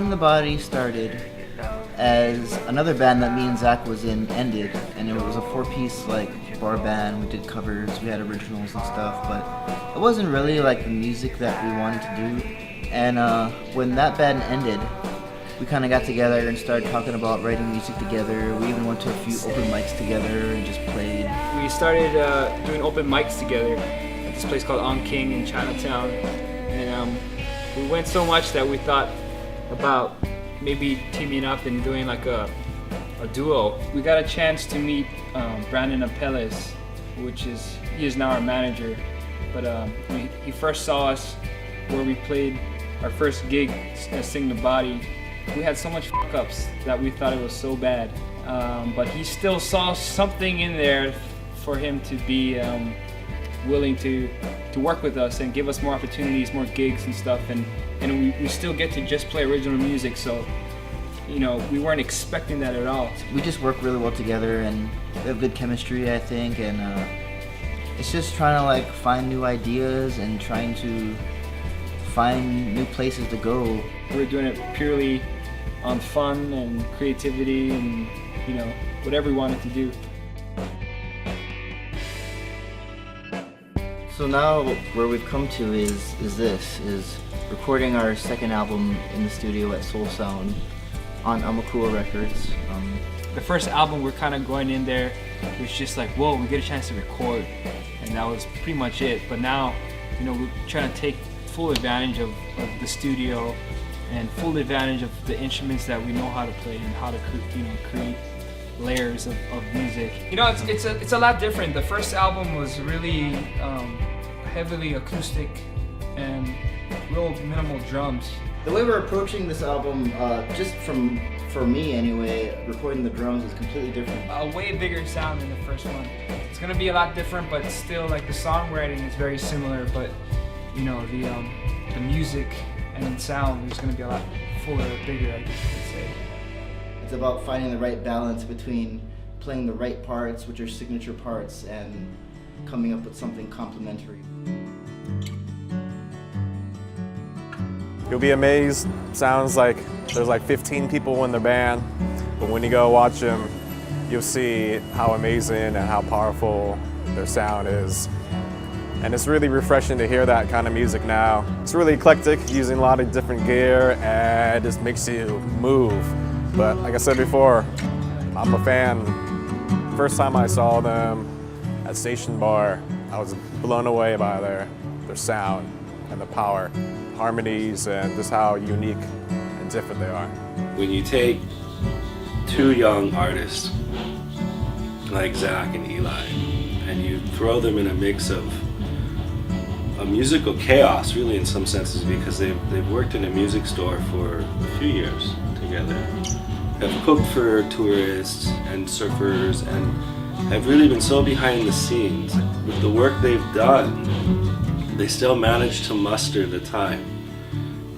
Sing the Body started as another band that me and Zach was in ended, and it was a four-piece like bar band. We did covers, we had originals and stuff, but it wasn't really like the music that we wanted to do. And when that band ended, we kind of got together and started talking about writing music together. We even went to a few open mics together and just played. We started doing open mics together at this place called On King in Chinatown, and we went so much that we thought about maybe teaming up and doing like a duo. We got a chance to meet Brandon Apelles, he is now our manager, but he first saw us where we played our first gig at Sing the Body. We had so much fuck-ups that we thought it was so bad, but he still saw something in there for him to be willing to work with us and give us more opportunities, more gigs and stuff, and we still get to just play original music, so we weren't expecting that at all. We just work really well together and we have good chemistry, I think, and it's just trying to like find new ideas and trying to find new places to go. We're doing it purely on fun and creativity and whatever we wanted to do. So now where we've come to is recording our second album in the studio at Soul Sound on Na Hoku Records. The first album, we're kind of going in there, it was just like, whoa, we get a chance to record, and that was pretty much it. But now, we're trying to take full advantage of the studio and full advantage of the instruments that we know how to play and how to create layers of music. It's a lot different. The first album was really heavily acoustic and real minimal drums. The way we're approaching this album, just for me anyway, recording the drums is completely different. A way bigger sound than the first one. It's gonna be a lot different, but still like the songwriting is very similar, but the music and sound is gonna be a lot fuller, bigger, I guess you could say. It's about finding the right balance between playing the right parts, which are signature parts, and coming up with something complementary. You'll be amazed. Sounds like there's like 15 people in the band, but when you go watch them, you'll see how amazing and how powerful their sound is. And it's really refreshing to hear that kind of music now. It's really eclectic, using a lot of different gear, and it just makes you move. But like I said before, I'm a fan. First time I saw them at Station Bar, I was blown away by their sound and the power, harmonies, and just how unique and different they are. When you take two young artists like Zach and Eli and you throw them in a mix of a musical chaos, really in some senses, because they've worked in a music store for a few years together, have cooked for tourists and surfers, and have really been so behind the scenes. With the work they've done, they still managed to muster the time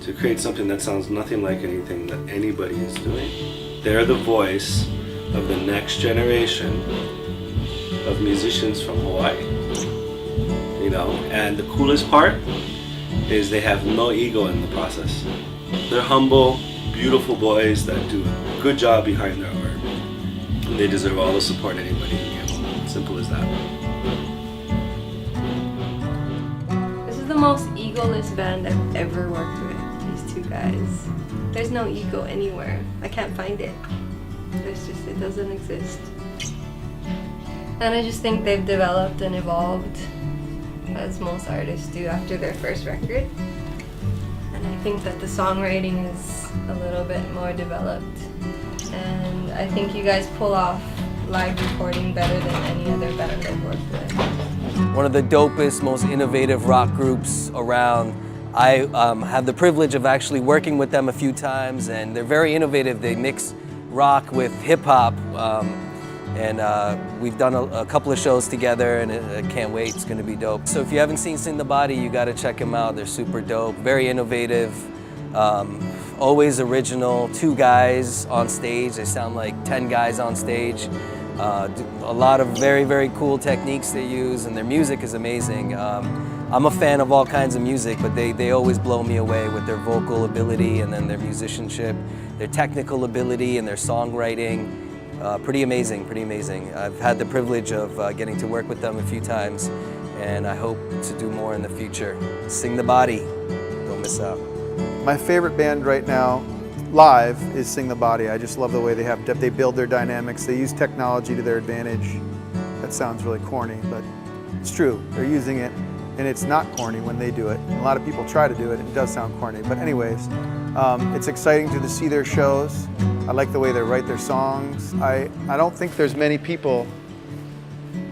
to create something that sounds nothing like anything that anybody is doing. They're the voice of the next generation of musicians from Hawaii. And the coolest part is they have no ego in the process. They're humble, beautiful boys that do a good job behind their art. And they deserve all the support anybody can give them. Simple as that. This is the most egoless band I've ever worked with, these two guys. There's no ego anywhere. I can't find it. It doesn't exist. And I just think they've developed and evolved as most artists do after their first record. And I think that the songwriting is a little bit more developed. And I think you guys pull off live recording better than any other band I've worked with. One of the dopest, most innovative rock groups around. I have the privilege of actually working with them a few times, and they're very innovative. They mix rock with hip hop. And we've done a couple of shows together, and I can't wait. It's going to be dope. So if you haven't seen Sing the Body, you got to check them out. They're super dope, very innovative, always original. 2 guys on stage. They sound like 10 guys on stage. A lot of very, very cool techniques they use, and their music is amazing. I'm a fan of all kinds of music, but they always blow me away with their vocal ability and then their musicianship, their technical ability and their songwriting. Pretty amazing, pretty amazing. I've had the privilege of getting to work with them a few times, and I hope to do more in the future. Sing the Body, don't miss out. My favorite band right now, live, is Sing the Body. I just love the way they build their dynamics. They use technology to their advantage. That sounds really corny, but it's true. They're using it, and it's not corny when they do it. A lot of people try to do it, and it does sound corny. But anyways, it's exciting to see their shows. I like the way they write their songs. I don't think there's many people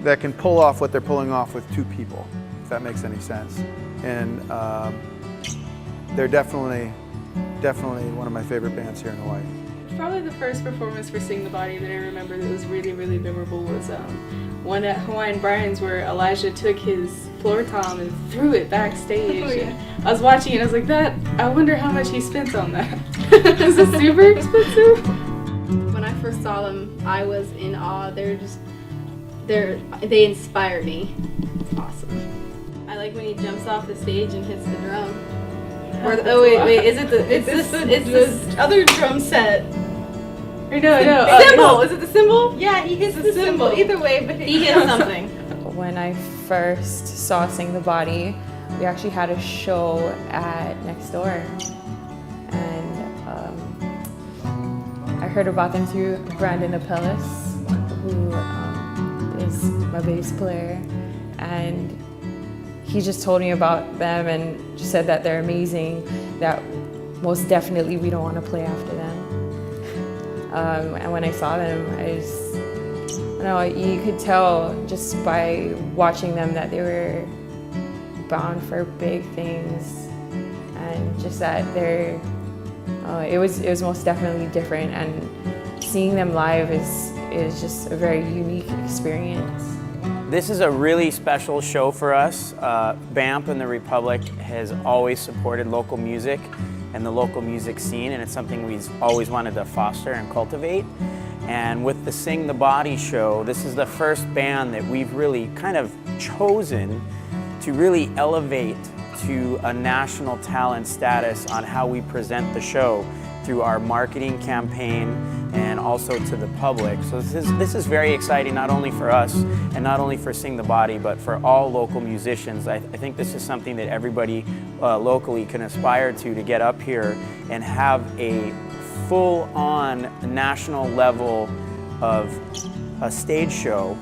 that can pull off what they're pulling off with two people, if that makes any sense. And they're definitely one of my favorite bands here in Hawaii. Probably the first performance for Sing the Body that I remember that was really, really memorable was one at Hawaiian Brian's where Elijah took his floor tom and threw it backstage. Oh, yeah. And I was watching it, I was like, I wonder how much he spent on that. Is it super expensive? When I first saw them, I was in awe. They inspire me. It's awesome. I like when he jumps off the stage and hits the drum. Wait, is it the other drum set? I know. Cymbal! Is it the cymbal? Yeah, he hits the cymbal. Either way, but he hits something. When I first saw Sing the Body, we actually had a show at Next Door, and I heard about them through Brandon Apellis, who is my bass player, and he just told me about them and just said that they're amazing, that most definitely we don't want to play after them. And when I saw them, you could tell just by watching them that they were bound for big things, and just that it was most definitely different, and seeing them live is just a very unique experience. This is a really special show for us. BAMP and the Republic has always supported local music and the local music scene, and it's something we've always wanted to foster and cultivate. And with the Sing the Body show, this is the first band that we've really kind of chosen to really elevate to a national talent status on how we present the show through our marketing campaign and also to the public. So this is very exciting, not only for us and not only for Sing the Body, but for all local musicians. I think this is something that everybody locally can aspire to get up here and have a full-on national level of a stage show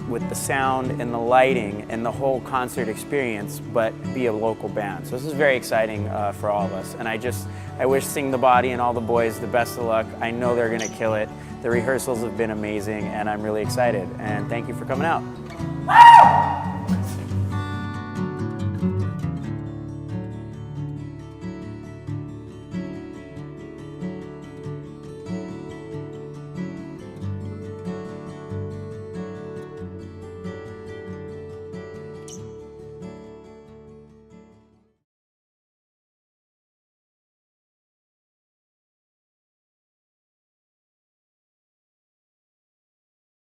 with the sound and the lighting and the whole concert experience, but be a local band. So this is very exciting for all of us. And I wish Sing the Body and all the boys the best of luck. I know they're gonna kill it. The rehearsals have been amazing, and I'm really excited. And thank you for coming out.